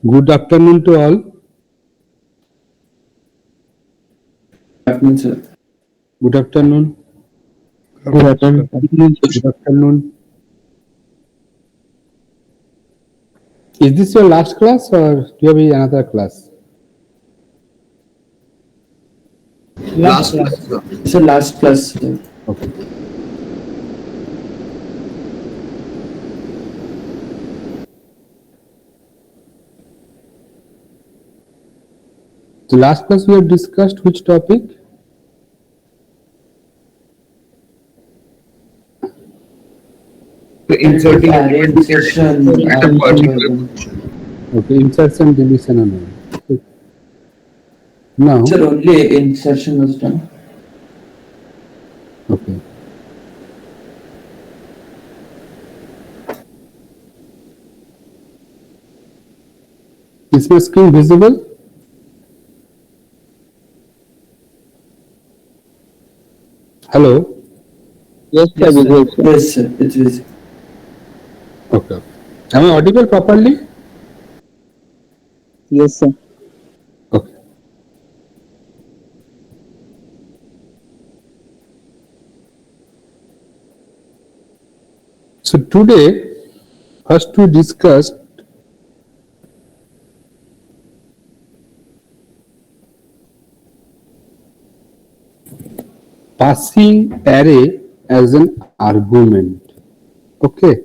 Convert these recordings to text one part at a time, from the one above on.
Good afternoon to all. Afternoon, sir. Good afternoon. Good afternoon. Good afternoon. Is this your last class or do you have another class? Last class, sir. It's a last class, sir. Okay. So last class we have discussed which topic? Inserting array insertion. Okay, insertion, deletion and all. Okay. Now, Sir, only insertion was done. okay. Is my screen visible? Hello? Yes, sir. Yes, Vijay, sir. Yes, sir. It's visible. Okay. Am I audible properly? Yes, sir. Okay. So today, first we discussed passing array as an argument. Okay.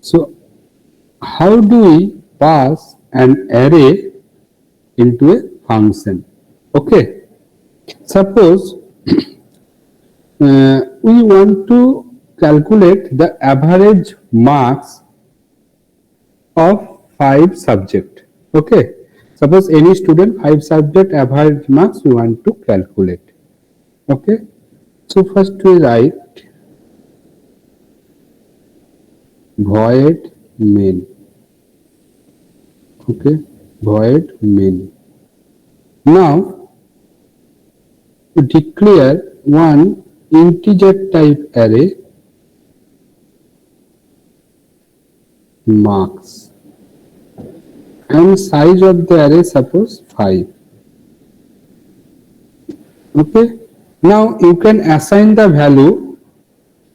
So how do we pass an array into a function? Okay. Suppose we want to calculate the average marks of 5 subject. Okay. Suppose any student 5 subject average marks we want to calculate. Okay. So first we write void main. Okay, void main. Now to declare one integer type array marks and size of the array suppose 5. Okay. Now you can assign the value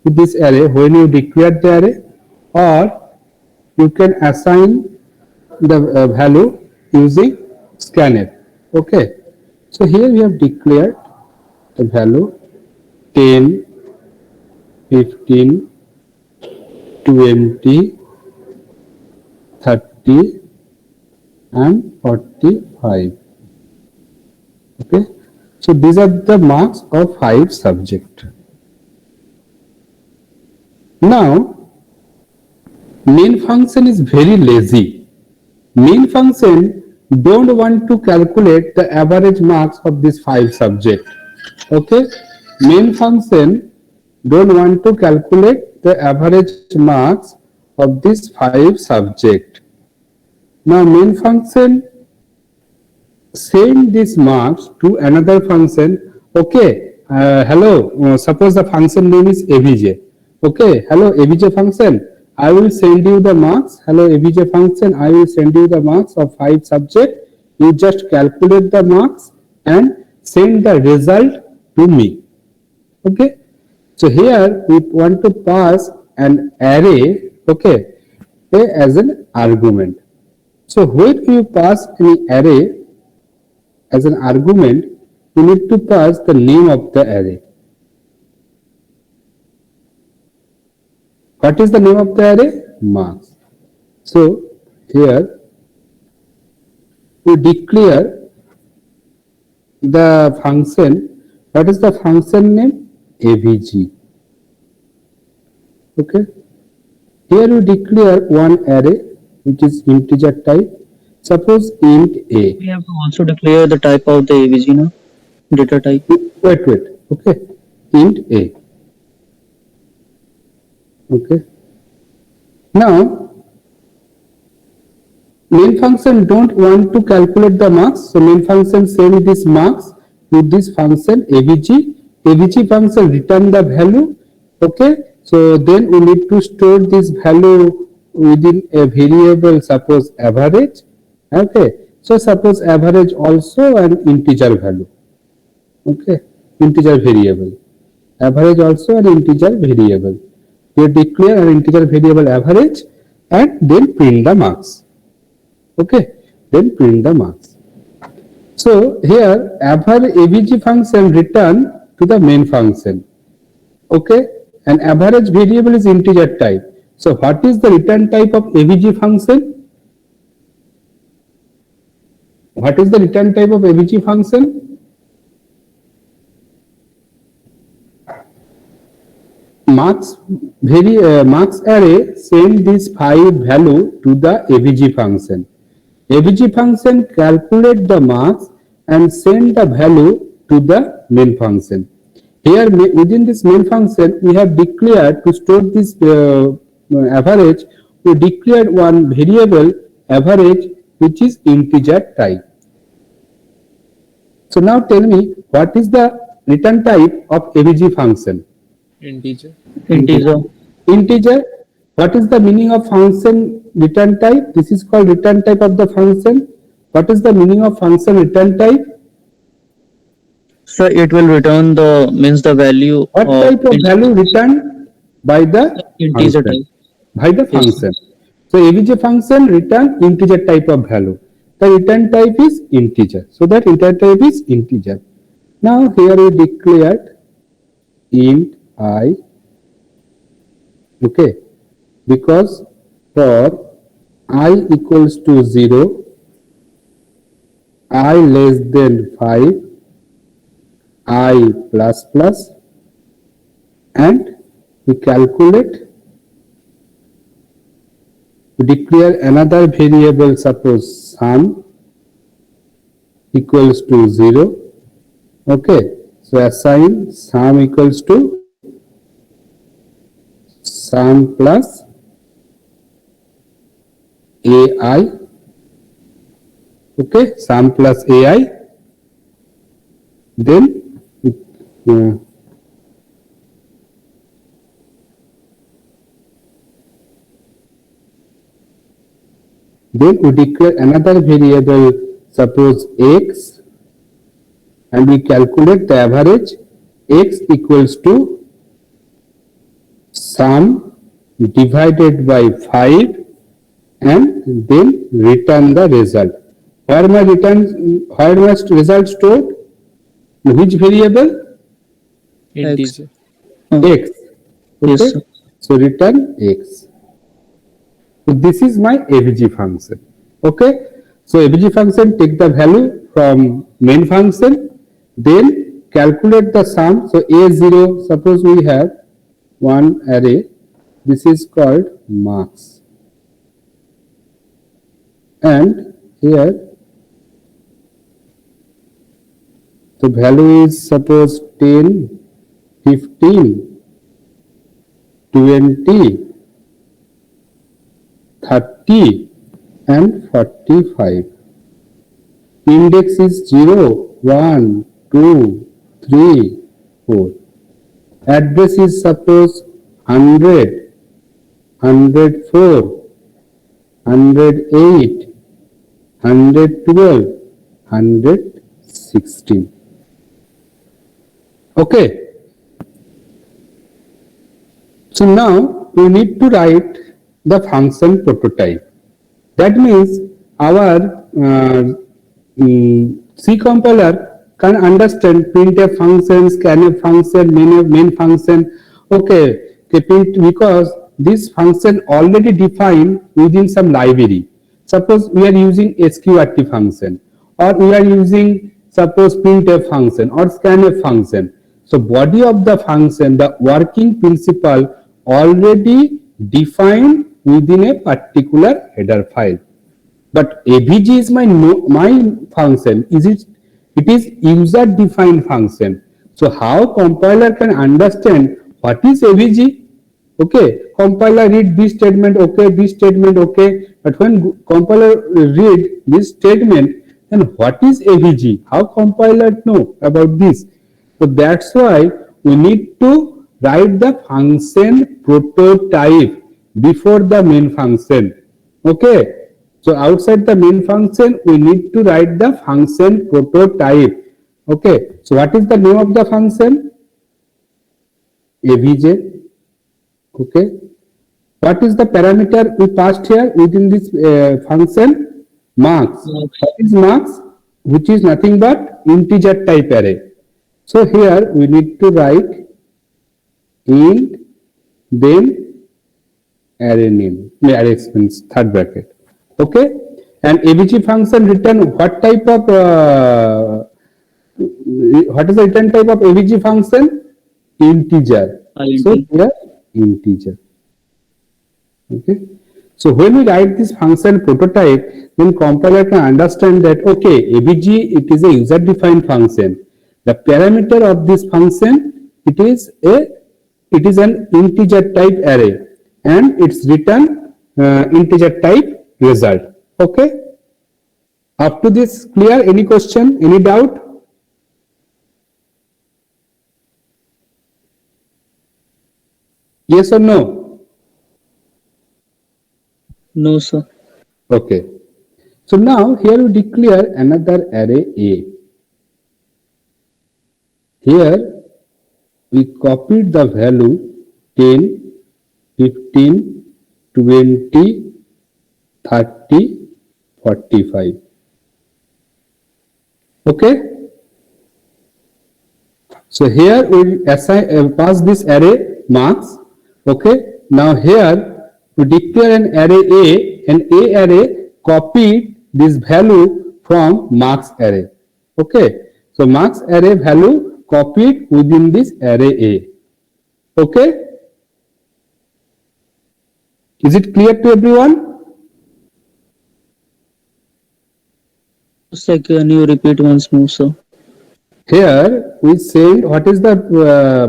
to this array when you declare the array, or you can assign the value using scanf. Okay. So here we have declared the value 10, 15, 20, 30 and 45. Okay. So these are the marks of 5 subject. Now main function is very lazy. Main function don't want to calculate the average marks of this 5 subject. Okay. Main function don't want to calculate the average marks of this 5 subject. Now main function send these marks to another function. Okay. Hello. Suppose the function name is avj. Okay. Hello avj function. I will send you the marks. Hello avj function. I will send you the marks of 5 subject. You just calculate the marks and send the result to me. Okay. So here we want to pass an array. Okay, as an argument. So when you pass any array as an argument, you need to pass the name of the array. What is the name of the array? Marks. So here we declare the function. What is the function name? avg. Okay. Here we declare one array which is integer type. Suppose int a. we have to also declare the type of the AVG now. Data type. Wait. Okay. Int A. Okay. Now, main function don't want to calculate the marks, so main function send this marks to this function avg. Avg function return the value. Okay. So then we need to store this value within a variable, suppose average. Okay. So suppose average also an integer value. Okay. Integer variable. Average also an integer variable. You declare an integer variable average and then print the marks. Okay, then print the marks. So here avg function return to the main function. Okay, and average variable is integer type. So what is the return type of avg function? What is the return type of avg function? Marks array send this 5 value to the avg function. Avg function calculate the marks and send the value to the main function. Here within this main function we have declared to store this average. We declared one variable average which is integer type. So now tell me what is the return type of avg function? Integer. Integer. What is the meaning of function return type? This is called return type of the function. What is the meaning of function return type? So it will return the value. What type of value returned by the integer function? type. By the function. So avg function return integer type of value. The return type is integer. So that return type is integer. Now here we declared int I. Okay, because for I equals to 0, I less than 5, I plus plus, and we calculate, we declare another variable, suppose sum equals to 0. Okay, so assign sum equals to sum plus ai. Okay, sum plus ai. Then we declare another variable, suppose x, and we calculate the average. X equals to sum divided by 5 and then return the result. Where my result stored? Which variable? Integer. X. Okay. Yes, sir. So return x. So this is my avg function. Okay. So avg function take the value from main function, then calculate the sum. So a0, suppose we have one array. This is called marks. And here the value is, suppose 10, 15, 20, 30 and 45. Index is 0, 1, 2, 3, 4. Address is, suppose 100, 104, 108, 112, 116. Okay. So now we need to write the function prototype. That means our C compiler can understand printf function, scanf function, main function. Okay, because this function already defined within some library. Suppose we are using sqrt function, or we are using, suppose, printf function or scanf function. So body of the function, the working principle already defined within a particular header file. But avg is my function. Is it It is user defined function. So how compiler can understand what is AVG? Okay, compiler read this statement, okay, this statement, okay, but when compiler read this statement, then what is AVG? How compiler know about this? So that's why we need to write the function prototype before the main function. Okay, so outside the main function, we need to write the function prototype. Okay, so what is the name of the function? AVJ. Okay, what is the parameter we passed here within this function? Marks. What is marks? Which is nothing but integer type array. So here we need to write int, then array name, array expense, third bracket. Okay, and AVG function return what type of what is the return type of AVG function? Integer. So here integer. Okay, so when we write this function prototype, then compiler can understand that okay, AVG, it is a user defined function. The parameter of this function, it is an integer type array, and it's return integer type result. Okay, up to this clear? Any question, any doubt? Yes or no? No, sir. Okay. So now here we declare another array A. Here we copied the value 10, 15, 20, 30, 45. Okay. So here we assign pass this array marks. Okay. Now here we declare an array A, and A array copied this value from marks array. Okay. So marks array value copied within this array A. Okay. Is it clear to everyone? Sir, can you repeat once more, sir? Here we send what is the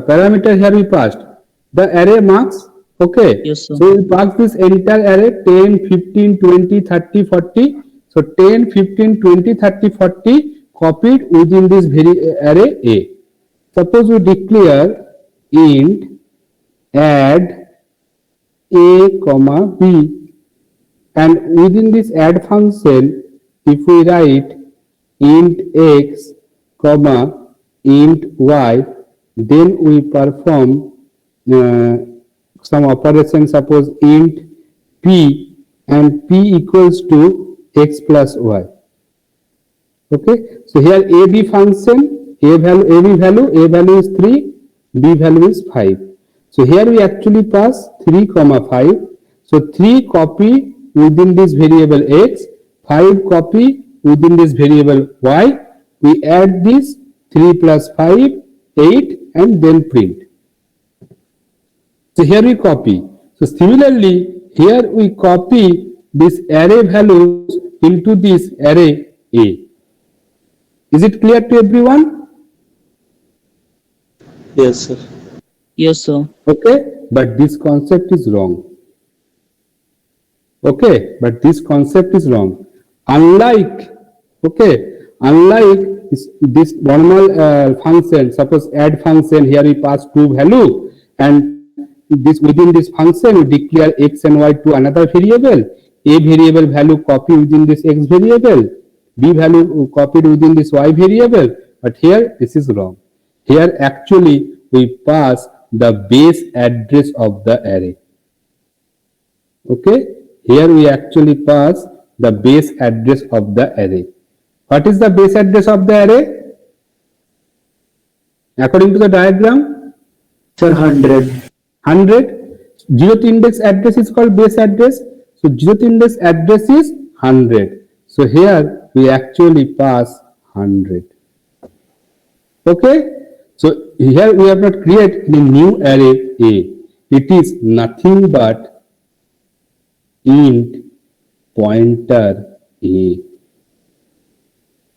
parameter here we passed? The array marks. Okay. Yes, sir. So we pass this entire array 10, 15, 20, 30, 40. So 10, 15, 20, 30, 40 copied within this very array A. Suppose we declare int add A comma B, and within this add function, if we write int x comma int y, then we perform some operation, suppose int p, and p equals to x plus y. Okay, so here a b function, a value is 3, b value is 5. So here we actually pass 3 comma 5. So 3 copy within this variable x, 5 copy within this variable y. We add this 3 plus 5, 8, and then print. So here we copy. So similarly, here we copy this array values into this array A. Is it clear to everyone? Yes, sir. Yes, sir. Okay, but this concept is wrong. Okay, but this concept is wrong. Unlike this normal function, suppose add function, here we pass two value, and this within this function we declare x and y to another variable. A variable value copy within this x variable, b value copied within this y variable. But here this is wrong. Here actually we pass the base address of the array. Okay, here we actually pass the base address of the array. What is the base address of the array? According to the diagram, Sir, 100. 100. Zeroth index address is called base address. So zeroth index address is 100. So here we actually pass 100. Okay. So here we have not created a new array A. It is nothing but int pointer A,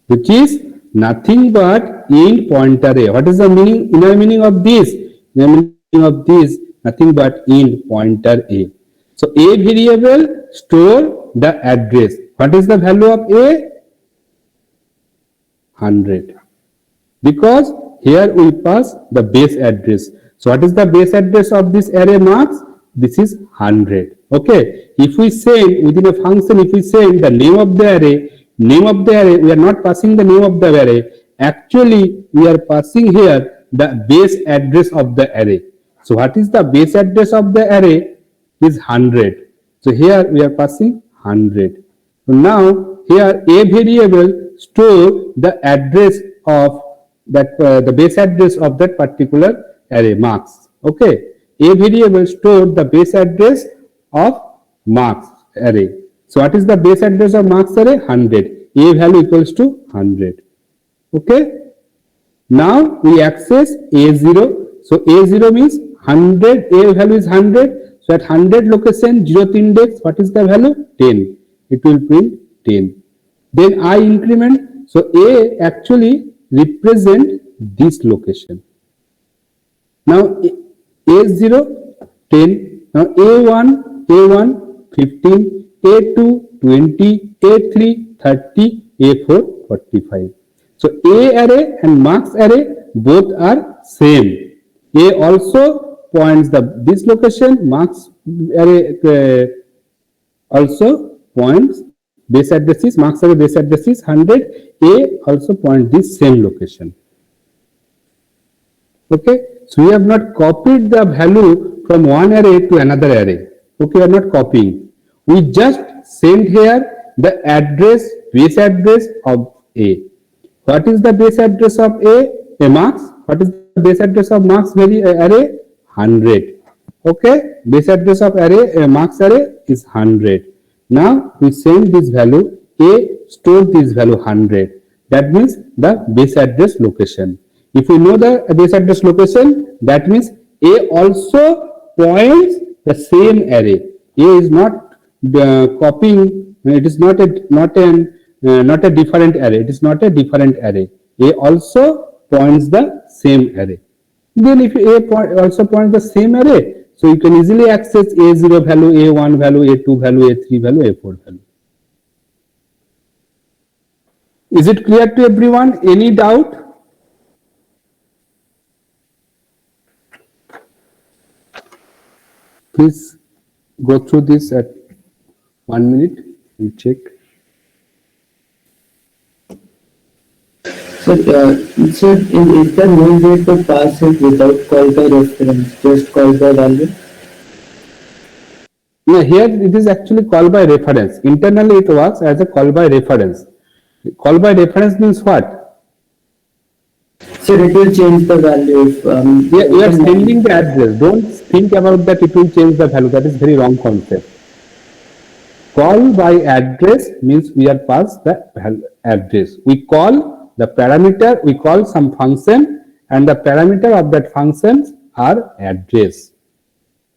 which is nothing but int pointer a. What is the meaning, inner meaning of this? Inner meaning of this, nothing but int pointer a. So a variable store the address. What is the value of a? 100. Because here we pass the base address. So what is the base address of this array marks? This is 100. Okay. If we send within a function, if we send the name of the array, we are not passing the name of the array. Actually, we are passing here the base address of the array. So what is the base address of the array? Is 100. So here we are passing 100. So now here a variable store the address of that the base address of that particular array marks. Okay. A variable store the base address of marks array. So what is the base address of marks array? 100. A value equals to 100. Okay. Now we access A0. So A0 means 100. A value is 100. So at 100 location, 0th index, what is the value? 10. It will print 10. Then I increment. So A actually represent this location. Now A0, 10. Now A1, 15, A2, 20, A3, 30, A4, 45. So A array and marks array both are same. A also points this location, marks array also points base addresses, marks array base addresses 100. A also points this same location. Okay. So we have not copied the value from one array to another array. Okay, we are not copying. We just send here the address, base address of A. What is the base address of A marks? What is the base address of marks array? 100. Okay, base address of array marks array is 100. Now we send this value, A store this value 100. That means the base address location. If we know the base address location, that means A also points the same array. A is not copying. It is not a different array. It is not a different array. A also points the same array. Then if A also points the same array, so you can easily access A0 value, A1 value, A2 value, A3 value, A4 value. Is it clear to everyone? Any doubt? Please go through this at 1 minute and check. So, is there no way to pass it without call by reference, just call by value? No, here it is actually call by reference. Internally it works as a call by reference. Call by reference means what? So it will change the value if you are sending the address. Don't think about that it will change the value. That is very wrong concept. Call by address means we are passed the address. We call the parameter, we call some function, and the parameter of that functions are address.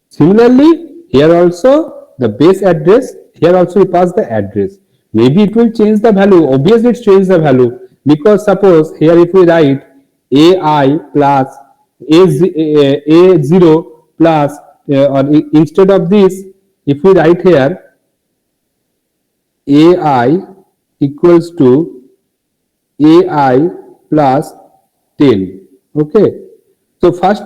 Similarly, here also the base address, here also we pass the address. Maybe it will change the value. Obviously it changes the value, because suppose here if we write AI plus A0 plus or instead of this, if we write here AI equals to AI plus 10. Okay. So first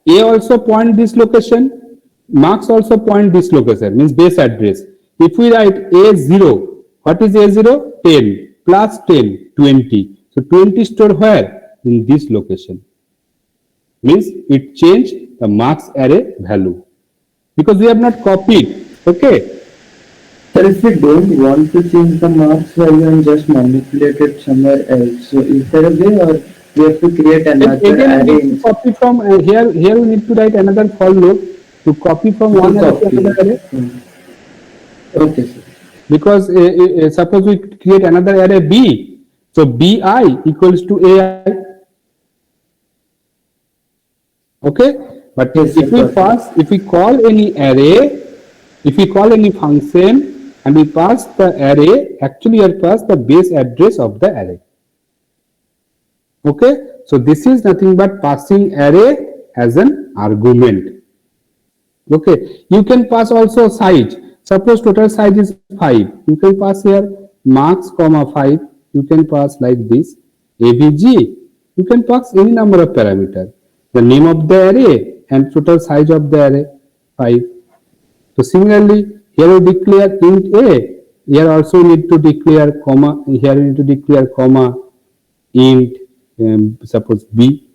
A also point this location, marks also point this location, means base address. If we write A0, what is A0? 10 plus 10, 20. So 20 stored where? In this location. Means it changed the marks array value. Because we have not copied. Okay. But if we don't want to change the marks value and just manipulate it somewhere else, so is there a way, or we have to create another array? Copy from here we need to write another for loop to copy from one array to another array. Okay, sir. Because suppose we create another array B, so BI equals to AI. Okay, but yes, if we call any array, if we call any function and we pass the array, actually we pass the base address of the array. Okay, so this is nothing but passing array as an argument. Okay, you can pass also size. Suppose total size is 5, you can pass here marks comma 5. You can pass like this avg. You can pass any number of parameter, the name of the array and total size of the array 5. So similarly, here we declare int a, here also we need to declare comma, here we need to declare comma int suppose b.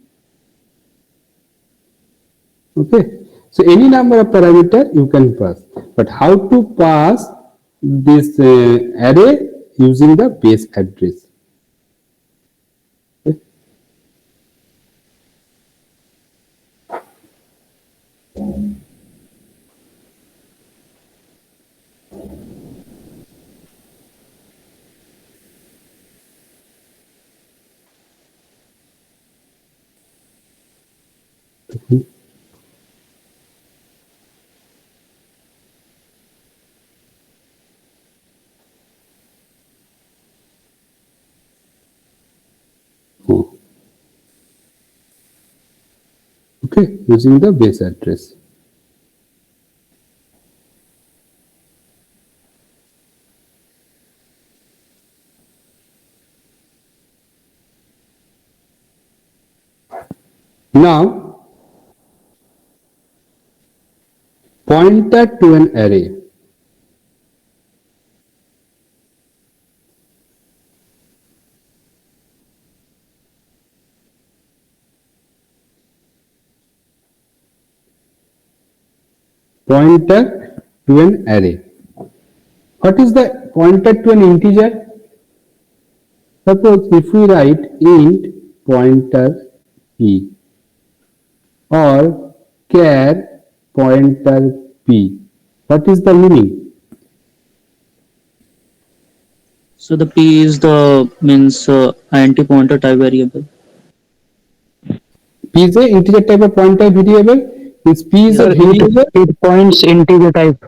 Okay, so any number of parameter you can pass, but how to pass this array using the base address. Okay. Oh. Okay, using the base address. Now, pointer to an array. Pointer to an array. What is the pointer to an integer? Suppose if we write int pointer p or char pointer p, what is the meaning? So the P is the means int pointer type variable. P is a integer type of pointer variable. This p is a variable It points integer type.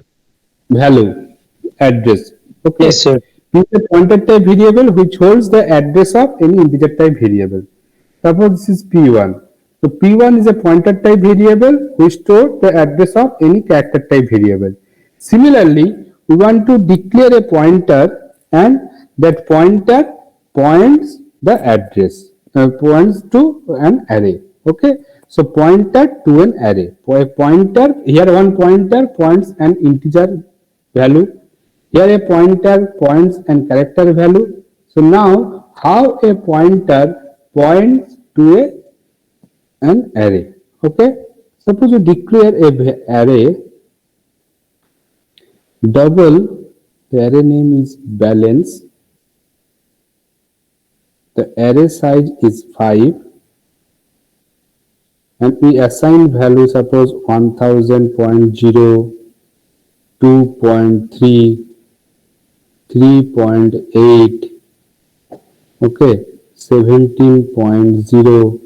value address. Okay. Yes, sir. P is a pointer type variable which holds the address of any integer type variable. Suppose this is p1. So p1 is a pointer type variable which stores the address of any character type variable. Similarly, we want to declare a pointer and that pointer points the address, points to an array. Okay, so pointer to an array. Pointer, here one pointer points an integer value, here a pointer points an character value. So now how a pointer points to an array. Okay, suppose you declare a array double, the array name is balance, the array size is 5 and we assign value suppose 1000.0, 2.3, 3.8, okay, 17.0,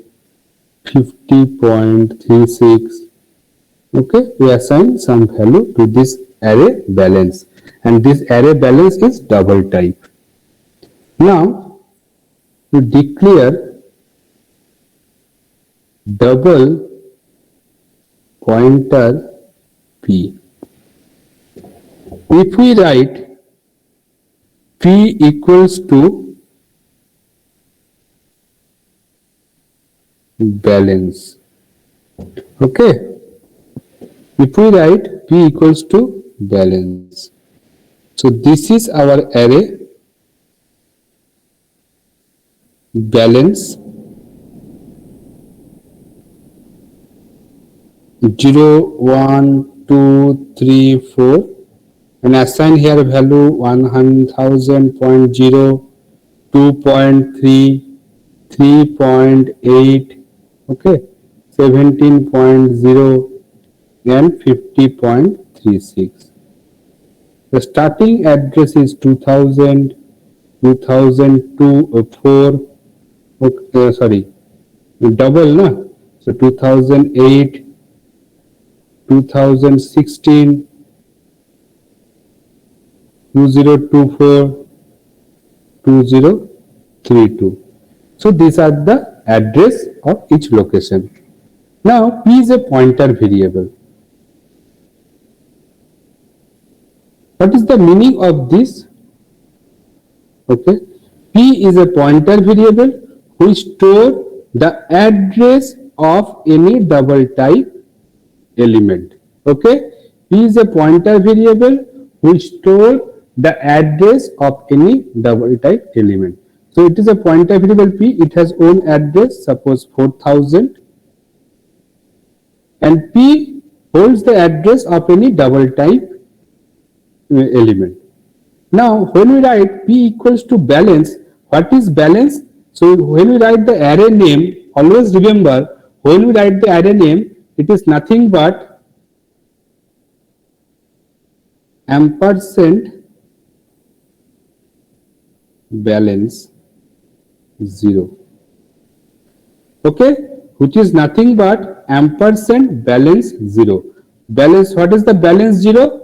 50.36. Okay, we assign some value to this array balance and this array balance is double type. Now we declare double pointer p. If we write p equals to balance, okay, if we write p equals to balance, so this is our array balance 0, 1, 2, 3, 4 and assign here value 1000.0, 2.3, 3.8, okay, 17.0 and 50.36. The starting address is 2000, 2002, 4, okay, sorry, double, na? So 2008, 2016, 2024, 2032. So these are the address of each location. Now P is a pointer variable. What is the meaning of this? Okay, P is a pointer variable which store the address of any double type element. Okay, P is a pointer variable which store the address of any double type element. So it is a pointer variable P. It has own address, suppose 4000, and P holds the address of any double type element. Now, when we write P equals to balance, what is balance? So, when we write the array name, always remember, when we write the array name, it is nothing but ampersand balance 0. Okay, which is nothing but ampersand balance 0. Balance, what is the balance 0?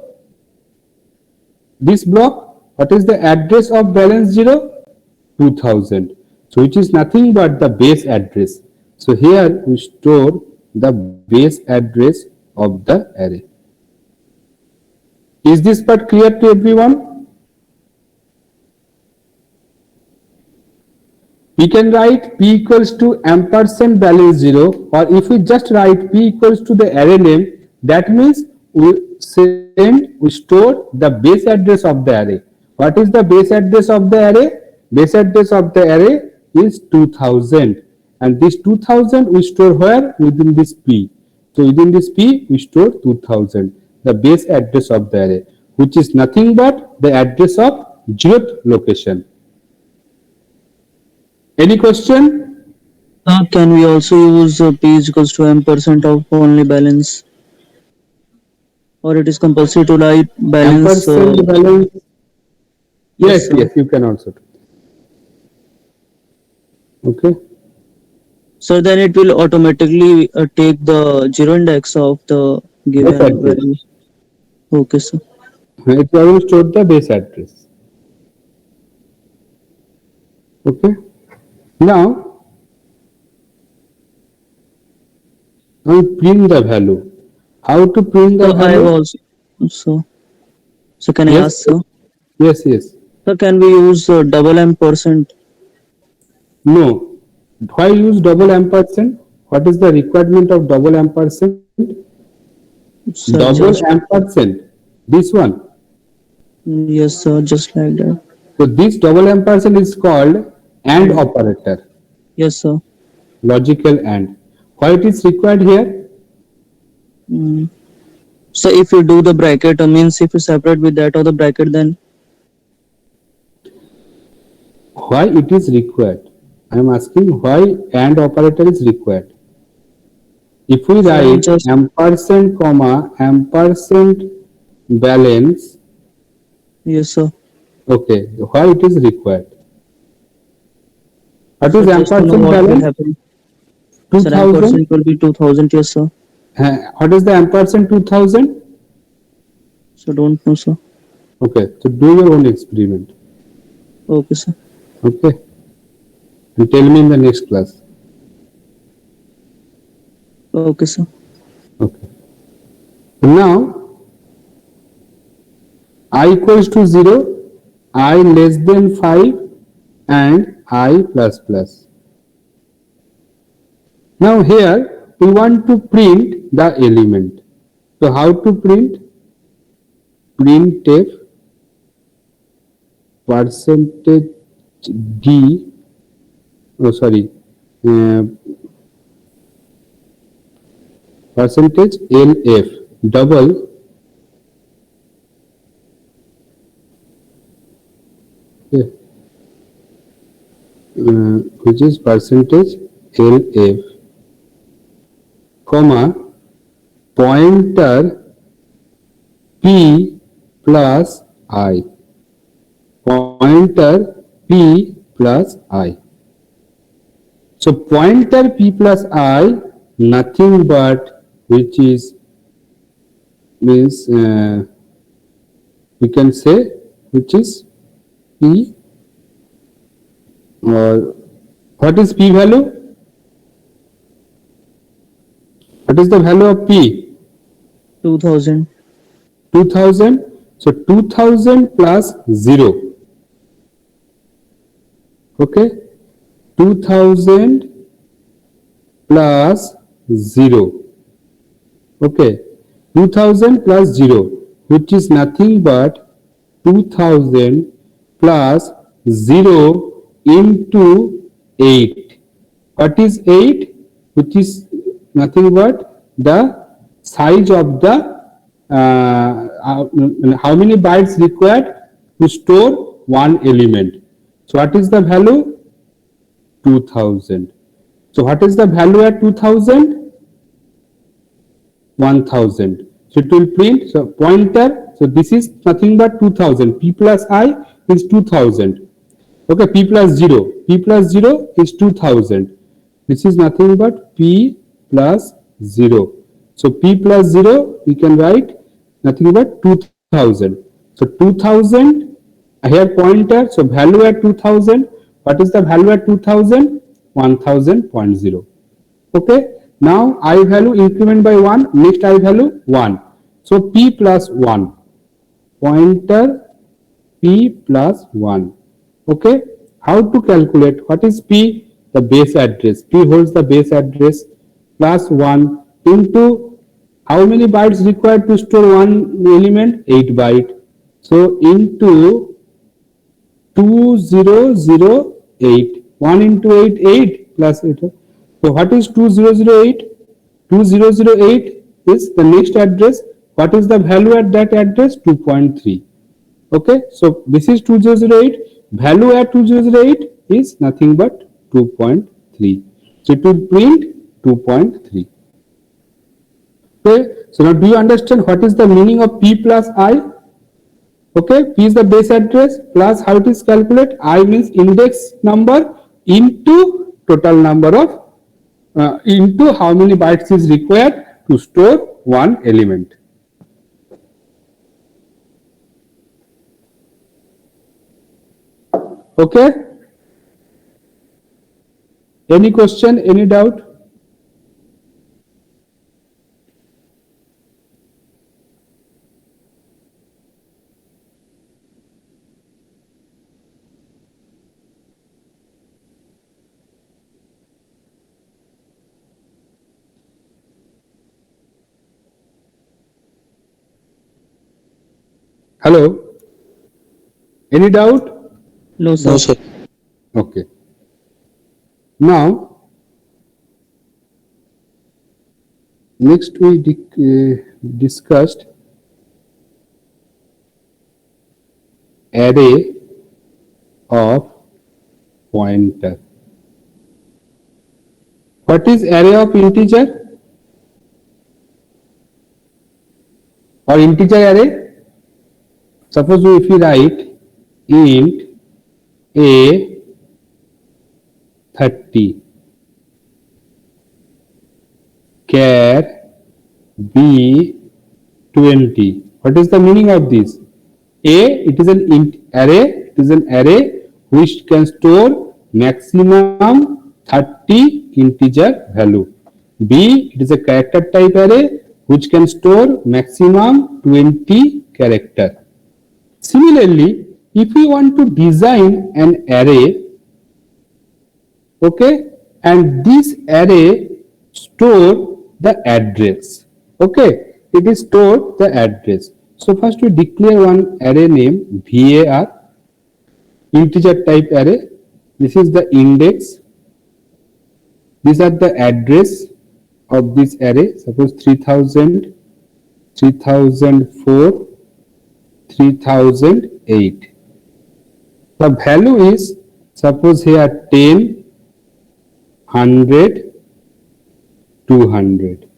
This block. What is the address of balance 0? 2000. So which is nothing but the base address. So here we store the base address of the array. Is this part clear to everyone? We can write P equals to ampersand balance 0, or if we just write P equals to the array name, that means we store the base address of the array. What is the base address of the array? Base address of the array is 2000, and this 2000 we store where? Within this P. So within this P we store 2000, the base address of the array, which is nothing but the address of 0th location. Any question? Can we also use P is equals to ampersand of only balance? Or it is compulsory to write balance? Ampersand balance. Yes, sir. yes, you can also do. Okay. So then it will automatically take the 0 index of the given Yes, address. value. Okay, sir. It will store the base address. Okay. Now print the value. How to print the So I have value? also. So can I Yes. ask, sir? Yes, yes. So can we use double ampersand? No. Why use double ampersand? What is the requirement of double ampersand? Sir, Double just, ampersand. This one. yes, sir, just like that. So this double ampersand is called AND operator. Yes, sir. Logical AND. Why it is required here? Mm. So if you do the bracket, means if you separate with that or the bracket, then Why it is required? I am asking why AND operator is required. If we So write just- ampersand comma ampersand balance, yes, sir. okay, why it is required? What is So just to know ampersand what will balance? happen. Sir, 2000. ampersand will be 2000. Yes, sir. What is the ampersand 2000? So don't know, sir. Okay, so do your own experiment. Okay, sir. Okay, and tell me in the next class. Okay, sir. Okay. Now, I equals to 0, I less than 5, and I plus plus. Now here we want to print the element. So how to print? Printf percentage d, percentage lf double which is percentage lf comma pointer p plus I, pointer p plus I. So pointer p plus I nothing but which is means we can say which is p, or what is p value? What is the value of P? 2000. 2000. So 2000 plus 0. Okay. 2000 plus 0. Okay. 2000 plus 0, which is nothing but 2000 plus 0 into 8. What is 8? Which is nothing but the size of the how many bytes required to store one element. So what is the value? 2000. So what is the value at 2000? 1000. So it will print, so pointer, so this is nothing but 2000. P plus I is 2000. Okay, P plus 0. P plus 0 is 2000. This is nothing but P plus 0. So P plus 0, we can write nothing but 2000. So 2000, here pointer, so value at 2000. What is the value at 2000? 1000.0. Okay, now I value increment by 1, next I value 1. So P plus 1, pointer P plus 1. Okay, how to calculate? What is P? The base address. P holds the base address plus 1 into how many bytes required to store one element? 8 byte. So into 2008. 1 into 8, 8 plus 8. So what is 2008? 2008 is the next address. What is the value at that address? 2.3. Okay, so this is 2008. Value at 2008 is nothing but 2.3. So it will print 2.3. Okay, so now do you understand what is the meaning of P plus I? Okay, P is the base address plus how it is calculated. I means index number into total number of into how many bytes is required to store one element. Okay, any question, any doubt? Hello, any doubt? No, sir. No, sir. Okay. Now, next we discussed array of pointer. What is array of integer or integer array? Suppose if we write int a 30, char b 20. What is the meaning of this? A, it is an array. It is an array which can store maximum 30 integer value. B, it is a character type array which can store maximum 20 character. Similarly, if we want to design an array, okay, and this array store the address, okay, it is stored the address. So first we declare one array name var, integer type array. This is the index. These are the address of this array. Suppose 3000, 3004, 3008. The value is, suppose here 10, 100, 200.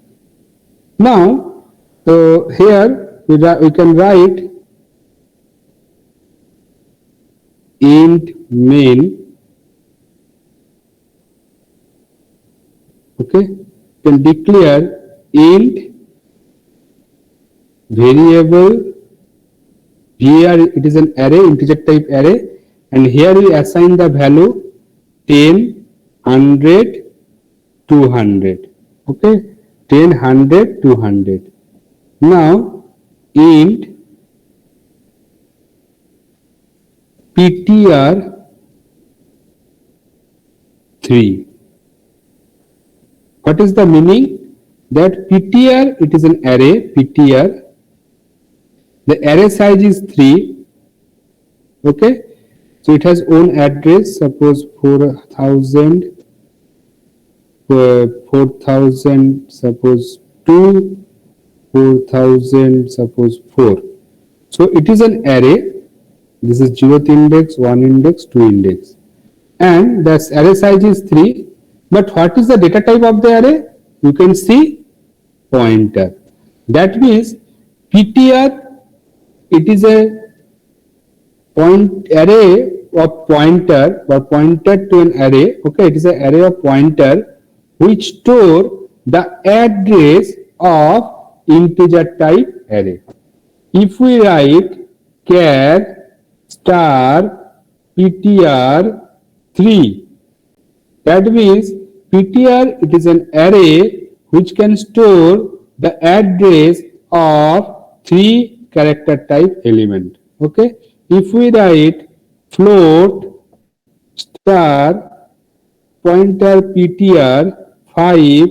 Now, so here we can write int main. Okay, you can declare int variable var, it is an array, integer type array, and here we assign the value 10, 100, 200. Okay, 10, 100, 200. Now int ptr 3. What is the meaning? That ptr, it is an array, ptr, the array size is 3. Okay, so it has own address, suppose 4000, 4000, suppose 2, 4000, suppose 4. So it is an array. This is 0th index, 1 index, 2 index, and the array size is 3. But what is the data type of the array? You can see pointer. That means ptr, it is a array of pointer or pointer to an array. Okay, it is an array of pointer which store the address of integer type array. If we write char star ptr 3, that means ptr, it is an array which can store the address of 3 character type element. Okay, if we write float star pointer ptr 5,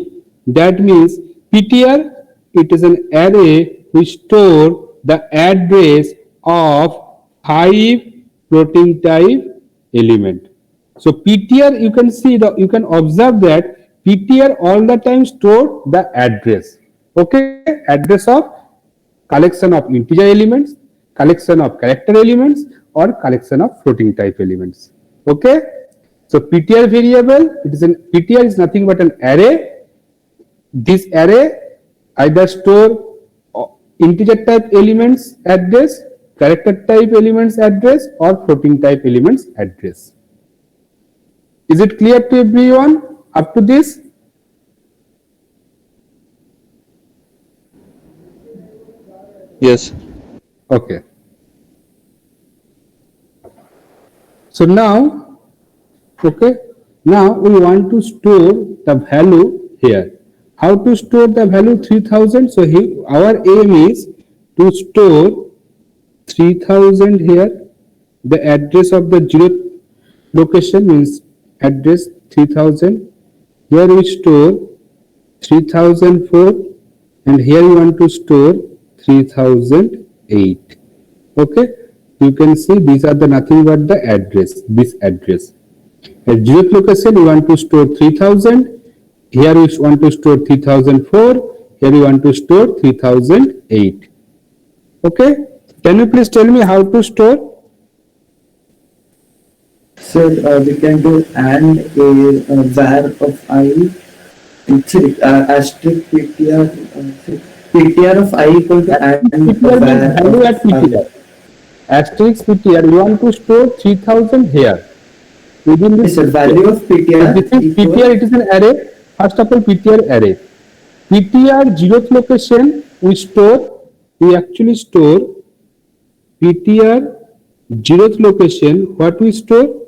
that means ptr, it is an array which store the address of 5 floating type element. So ptr, you can see you can observe that ptr all the time store the address. Okay, address of collection of integer elements, collection of character elements, or collection of floating type elements. Okay, so ptr variable, ptr is nothing but an array. This array either store integer type elements address, character type elements address, or floating type elements address. Is it clear to everyone up to this? Yes. Okay. So now, okay, now we want to store the value here. How to store the value 3000? So here our aim is to store 3000 here. The address of the 0th location means address 3000. Here we store 3004, and here we want to store 3008. Okay, you can see these are the nothing but the address, this address. At 0th location we want to store 3000, here we want to store 3004, here we want to store 3008. Okay, can you please tell me how to store? So we can do and a var of I, asterisk ptr of I equal to and ptr means value at ptr. Asterisk ptr, we want to store 3000 here. Within this value of ptr. This is ptr, it is an array. First of all, ptr array. ptr 0th location we actually store ptr 0th location. What we store?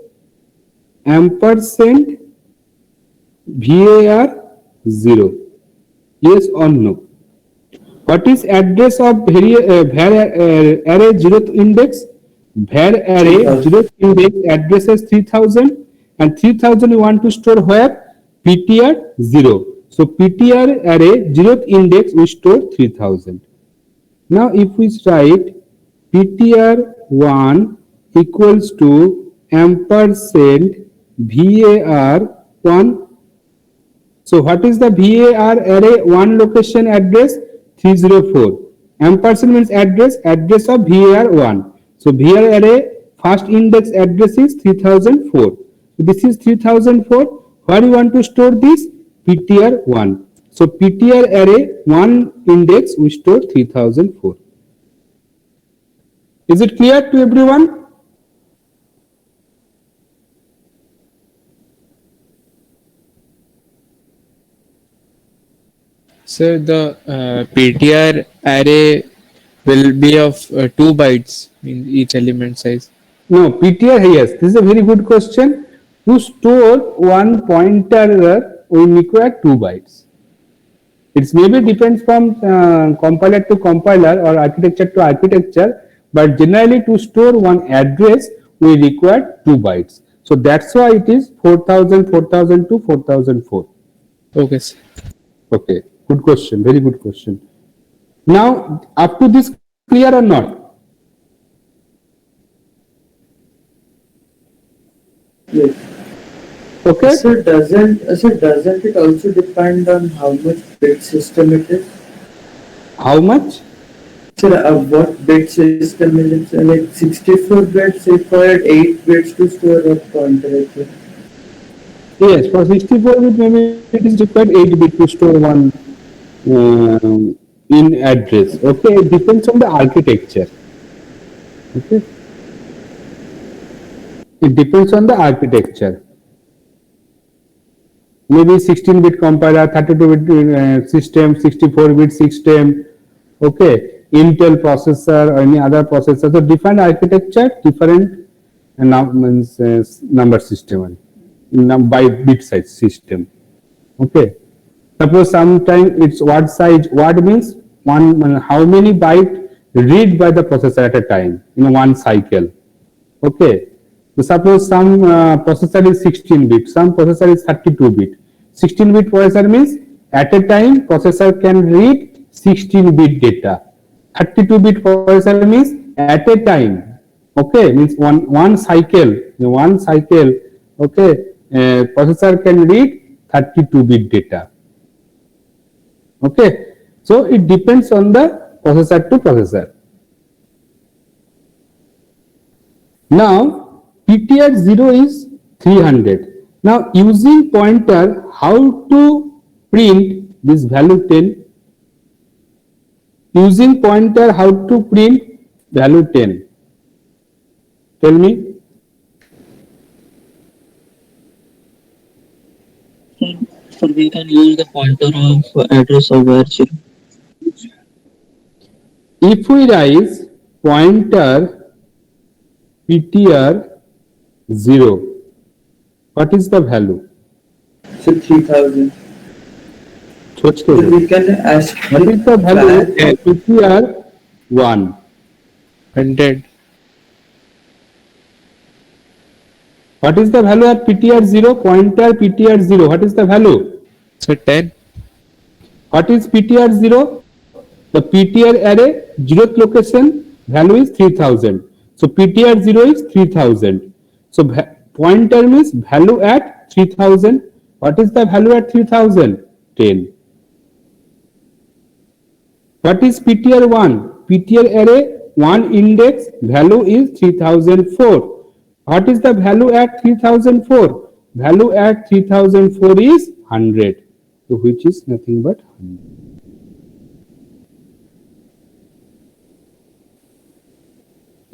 Ampersand var 0. Yes or no? What is address of var array 0th index? Var array 0th index address is 3000, and 3000 we want to store where? ptr 0. So ptr array 0th index we store 3000. Now if we write ptr 1 equals to ampersand var 1. So what is the var array 1 location address? 304. Ampersand means address of var 1. So var array first index address is 3004. So this is 3004. Where you want to store this? ptr 1. So ptr array 1 index we store 3004. Is it clear to everyone? So the ptr array will be of 2 bytes in each element size. No, ptr, yes, this is a very good question. To store one pointer we require 2 bytes. It's maybe depends from compiler to compiler or architecture to architecture, but generally to store one address we require 2 bytes. So that's why it is 4000, 4002, 4004. Okay, sir. Okay, good question, very good question. Now, up to this clear or not? Yes. Okay, Doesn't it also depend on how much bit system it is? how much? Sir, what bit system is it? Sir? Like 64 bits required 8 bits to store a pointer. I think. Yes, for 64 bit maybe it is required 8 bit to store one in address. Okay, it depends on the architecture. Okay, it depends on the architecture. Maybe 16-bit compiler, 32-bit system, 64-bit system. Okay, Intel processor or any other processor. So different architecture, different number system, by bit size system. Okay. Suppose sometime it's word size. Word means how many byte read by the processor at a time in one cycle. Okay. So suppose some processor is 16 bit, some processor is 32 bit. 16 bit processor means at a time processor can read 16 bit data. 32 bit processor means at a time. Okay, means one cycle. Okay, processor can read 32 bit data. Okay, so it depends on the processor to processor. Now PTR 0 is 300. Now using pointer, how to print this value 10? Using pointer, how to print value 10? Tell me. So we can use the pointer of address of var0. If we write pointer PTR 0, what is the value? So 3000. सोच के So बोलो. we can ask What is the value var of PTR 1? 100. What is the value at PTR 0? Pointer PTR 0. What is the value? So 10. What is PTR 0? The PTR array, 0th location, value is 3000. So PTR 0 is 3000. So pointer means value at 3000. What is the value at 3000? 10. What is PTR 1? PTR array 1 index value is 3004. What is the value at 3004? Value at 3004 is 100. So which is nothing but 100.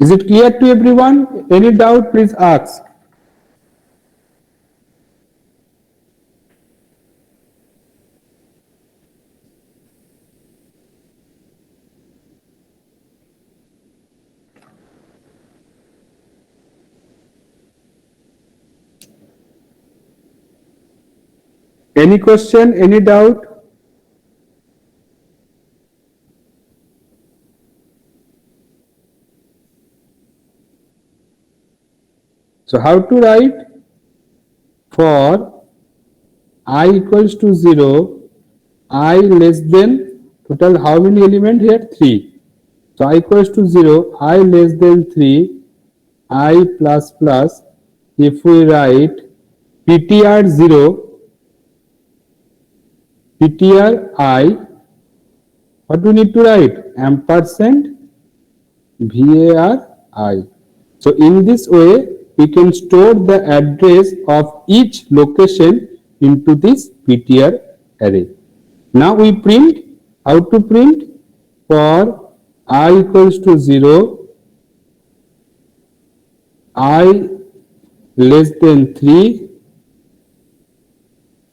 Is it clear to everyone? Any doubt, please ask. Any question, any doubt? So how to write? For I equals to 0, I less than, total how many element here? 3. So I equals to 0, I less than 3, I plus plus. If we write PTR 0, PTR I, what do we need to write? Ampersand VAR I. So in this way, we can store the address of each location into this PTR array. Now we print. How to print? For I equals to 0, I less than 3,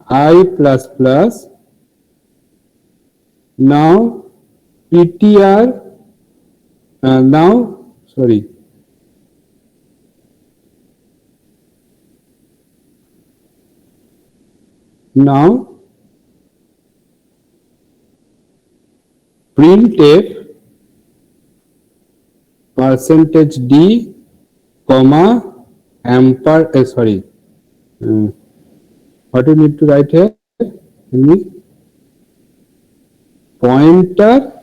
I plus plus. Now PTR, now printf percentage d comma what do you need to write here? Tell me. Pointer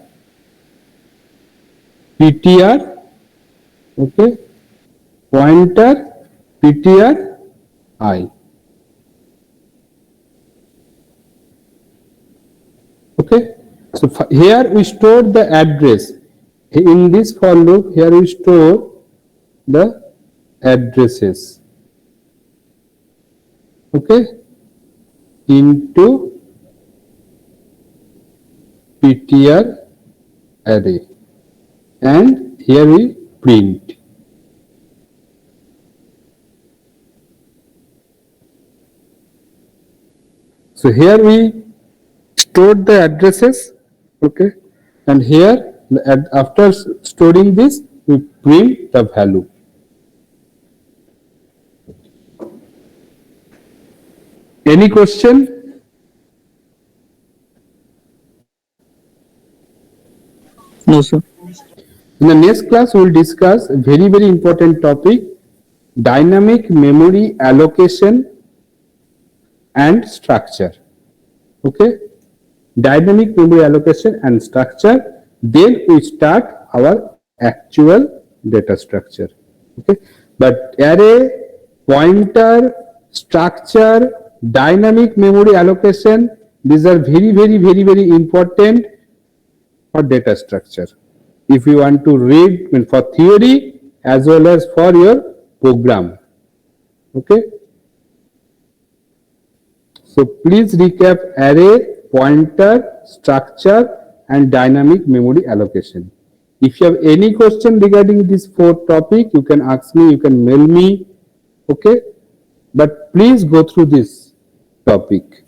ptr, okay, pointer ptr I. Okay, so here we store the address. In this for loop, here we store the addresses, okay, into ptr array, and here we print. So here we stored the addresses, okay, and here after storing this we print the value. Any question? No, sir. In the next class we will discuss a very important topic, dynamic memory allocation and structure. Okay, dynamic memory allocation and structure, then we start our actual data structure. Okay, but array, pointer, structure, dynamic memory allocation, these are very important for data structure if you want to read for theory as well as for your program. Okay, so please recap array, pointer, structure and dynamic memory allocation. If you have any question regarding this fourth topic, you can ask me, you can mail me, okay, but please go through this topic.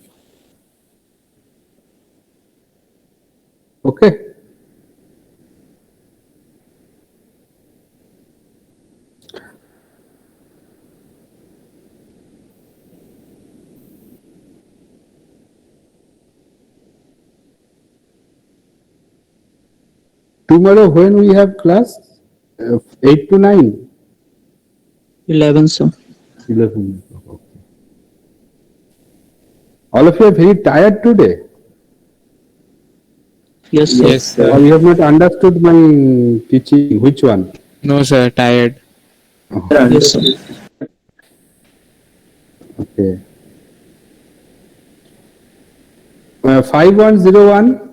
Okay. Tomorrow when we have class? 8 to 9? 11, sir. 11. Okay. All of you are very tired today. Yes, sir. Yes, sir. Or you have not understood my teaching. Which one? No, sir. Tired. Yes, sir. Okay. 5101.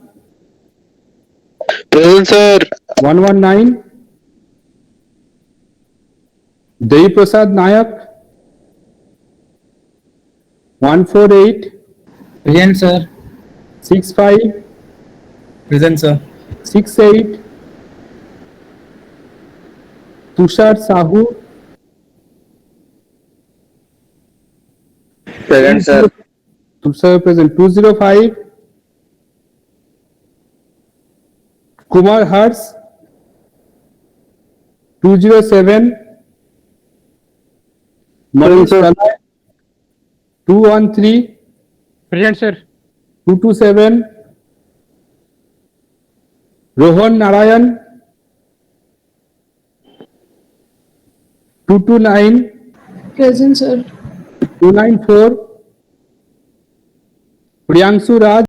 Present, sir. 119. Devi Prasad Nayak. 148. Present, sir. 65. Present, sir. 68. Tushar Sahu. Present, sir. Tushar present. 205. Kumar Hars. 207. Manish sir. Talai. 213. Present, sir. 227. Rohan Narayan. 229. Present, sir. 294. Priyanshu Raj.